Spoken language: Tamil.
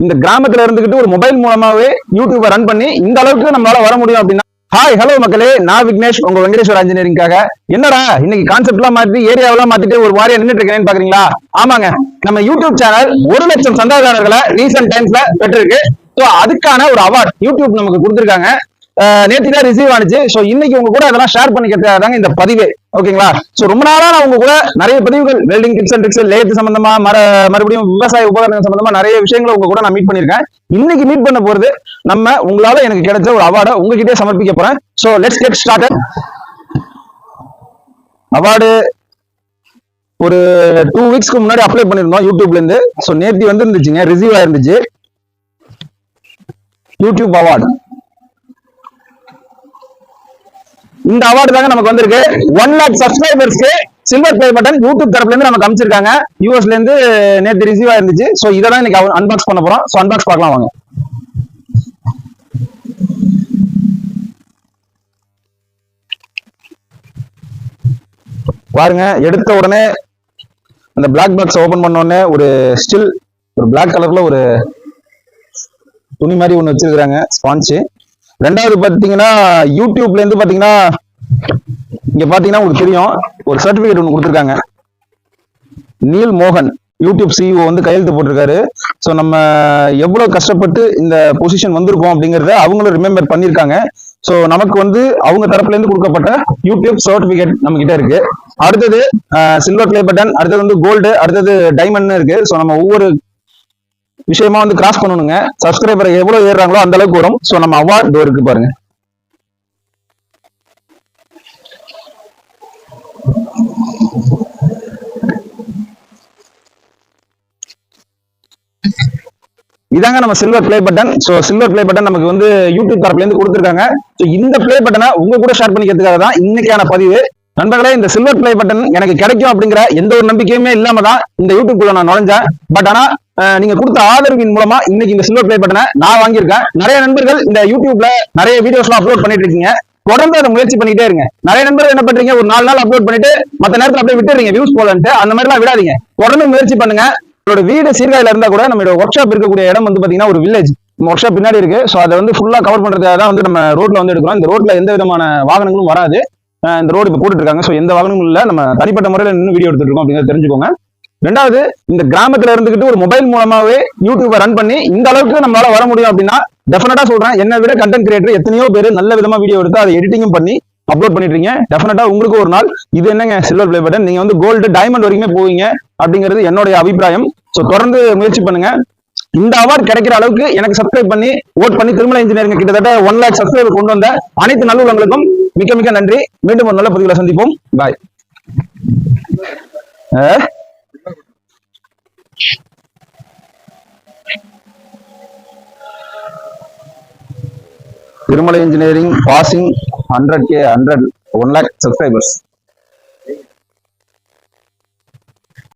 இந்த கிராமத்துல இருந்துகிட்டு ஒரு மொபைல் மூலமாவே யூடியூபை ரன் பண்ணி இந்த அளவுக்கு நம்மளால வர முடியும் அப்படின்னா, ஹாய் ஹலோ மக்களே, நான் விக்னேஷ், உங்க வெங்கடேஸ்வர இன்ஜினியரிங்காக. என்னடா இன்னைக்கு கான்செப்ட் எல்லாம் மாத்தி ஏரியாவெல்லாம் மாத்திட்டு ஒரு வாரியா நின்றுட்டு இருக்கேன்னு பாக்குறீங்களா? ஆமாங்க, நம்ம யூடியூப் சேனல் 1,00,000 சந்தாதாரர்களை ரீசெண்ட் டைம்ஸ்ல பெற்றிருக்கு. ஸோ அதுக்கான ஒரு அவார்ட் யூடியூப் நமக்கு கொடுத்துருக்காங்க. நேற்று தான் ரிசீவ் ஆனிச்சு. ஸோ இன்னைக்கு உங்க கூட அதெல்லாம் ஷேர் பண்ணிக்கிறதுக்காக தாங்க இந்த பதிவு. ஓகேங்களா? ஸோ ரொம்ப நாளா நான் உங்க கூட நிறைய பதிவுகள் welding tips and tricks, lathe சம்பந்தமா, மறுபடியும் விவசாய உபகரணங்கள் சம்பந்தமா நிறைய விஷயங்களை உங்க கூட நான் மீட் பண்ணிருக்கேன். இன்னைக்கு மீட் பண்ண போறது நம்ம உங்களால எனக்கு கிடைச்ச ஒரு அவார்டை உங்ககிட்டே சமர்ப்பிக்க போறேன். So let's get started. Award ஒரு 2 வீக்ஸ்க்கு முன்னாடி அப்ளை பண்ணிருந்தோம் யூடியூப்ல இருந்து. ஸோ நேற்று வந்து இருந்துச்சுங்க, ரிசீவ் ஆயிருந்துச்சு. YouTube award. இந்த அவார்டு தாங்க நமக்கு வந்திருக்கு. 1 lakh சப்ஸ்கிரைபர்ஸ்க்கு சில்வர் பிளே பட்டன் யூடியூப் தரப்புல இருந்து நமக்கு அமைச்சிருக்காங்க. யூஎஸ்ல இருந்து நேற்று ரிசீவ் ஆயிருந்துச்சு. சோ இதெல்லாம் இன்னைக்கு அன்பாக்ஸ் பண்ண போறோம். சோ அன்பாக்ஸ் பார்க்கலாம் வாங்க. பாருங்க, எடுத்த உடனே அந்த பிளாக் பாக்ஸ் ஓபன் பண்ண உடனே ஒரு ஸ்டில், ஒரு பிளாக் கலர்ல ஒரு துணி மாதிரி ஒண்ணு வச்சிருக்காங்க, ஸ்பான்ச். ரெண்டாவது பாத்தீங்கன்னா யூடியூப்ல இருந்து பாத்தீங்கன்னா இங்க பாத்தீங்கன்னா உங்களுக்கு தெரியும், ஒரு சர்டிபிகேட் ஒன்று கொடுத்துருக்காங்க. நீல் மோகன் யூடியூப் சிஇஓ வந்து கையெழுத்து போட்டிருக்காரு. ஸோ நம்ம எவ்வளவு கஷ்டப்பட்டு இந்த பொசிஷன் வந்திருக்கோம் அப்படிங்கறத அவங்களும் ரிமெம்பர் பண்ணியிருக்காங்க. ஸோ நமக்கு வந்து அவங்க தரப்புல இருந்து கொடுக்கப்பட்ட யூடியூப் சர்டிபிகேட் நம்ம கிட்ட இருக்கு. அடுத்தது சில்வர் பிளே பட்டன், அடுத்தது வந்து கோல்டு, அடுத்தது டைமண்ட்னு இருக்கு. ஸோ நம்ம ஒவ்வொரு விஷயமா வந்து கிராஸ் பண்ணணுங்க. சப்ஸ்கிரைபர் எவ்வளவு ஏறுறாங்களோ அந்த அளவுக்கு வரும். ஸோ நம்ம அவார்டு இருக்கு பாருங்க. இதாங்க நம்ம silver play button. So silver play button நமக்கு வந்து யூடியூப் தரப்புல இருந்து கொடுத்துருக்காங்க. ஸோ இந்த பிளே பட்டனை உங்க கூட ஷேர் பண்ணிக்கிறதுக்காக தான் இன்னைக்கான பதிவு. நண்பர்களே, இந்த சில்வர் பிளே பட்டன் எனக்கு கிடைக்கும் அப்படிங்கிற எந்த ஒரு நம்பிக்கையுமே இல்லாம தான் இந்த யூடியூப்குள்ள நான் நுழைஞ்சேன். பட் ஆனா நீங்க கொடுத்த ஆதரவின் மூலமா இன்னைக்கு இந்த சில்வர் பிளே பட்டனை நான் வாங்கியிருக்கேன். நிறைய நண்பர்கள் இந்த யூடியூப்ல நிறைய வீடியோஸ் எல்லாம் அப்லோட் பண்ணிட்டு இருக்கீங்க. தொடர்ந்து அதை முயற்சி பண்ணிட்டே இருங்க. நிறைய நண்பர்கள் என்ன பண்றீங்க, ஒரு 4 நாள் அப்லோட் பண்ணிட்டு மற்ற நேரத்தில் அப்படியே விட்டுறீங்க, வியூஸ் போலன்ட்டு. அந்த மாதிரி எல்லாம் விடாதீங்க, தொடர்ந்து முயற்சி பண்ணுங்க. நம்மளோட வீடு சீர்காழில இருந்தா கூட நம்மளோட ஒர்க் ஷாப் இருக்கக்கூடிய இடம் வந்து பாத்தீங்கன்னா ஒரு வில்லேஜ். ஒர்க் ஷாப் பின்னாடி இருக்கு. ஸோ அதை வந்து ஃபுல்லா கவர் பண்றதுக்காக தான் வந்து நம்ம ரோட்ல வந்து எடுக்கிறோம். இந்த ரோட்ல எந்த விதமான வாகனங்களும் வராது. இந்த ரோடு இப்போ போட்டுட்டு இருக்காங்க. ஸோ எந்த வாகனமும் இல்லை. நம்ம தனிப்பட்ட முறையில் நின்று வீடியோ எடுத்துட்டு இருக்கோம் அப்படிங்கிறத தெரிஞ்சுக்கோங்க. ரெண்டாவது, இந்த கிராமத்துல இருந்துகிட்டு ஒரு மொபைல் மூலமாவே யூடியூபை ரன் பண்ணி இந்த அளவுக்கு நம்மளால வர முடியும் அப்படின்னா, டெஃபினட்டா சொல்றேன், என்னை விட கண்டென்ட் கிரியேட்டர் எத்தனையோ பேர் நல்ல விதமா வீடியோ எடுத்து அதை எடிட்டிங்கும் பண்ணி அப்லோட் பண்ணிட்டு இருக்கீங்க. டெஃபினட்டா உங்களுக்கு ஒரு நாள் இது என்னங்க சில்வர் பிளே பட்டன், நீங்க வந்து கோல்டு டைமண்ட் வரைக்குமே போவீங்க அப்படிங்கிறது என்னுடைய அபிப்பிராயம். ஸோ தொடர்ந்து முயற்சி பண்ணுங்க. இந்த அவார்டு கிடைக்கிற அளவுக்கு எனக்கு சப்ஸ்கிரைப் பண்ணி ஓட் பண்ணி திருமலை இன்ஜினியரிங் கிட்டத்தட்ட 1 lakh சப்ஸ்கிரைபர் கொண்டு வந்த அனைத்து நல்லுள்ளங்களுக்கும் மிக்க மிக்க நன்றி. மீண்டும் ஒரு நல்ல பதிவுல சந்திப்போம். Bye. Thirumalai engineering passing 100K 1 lakh subscribers.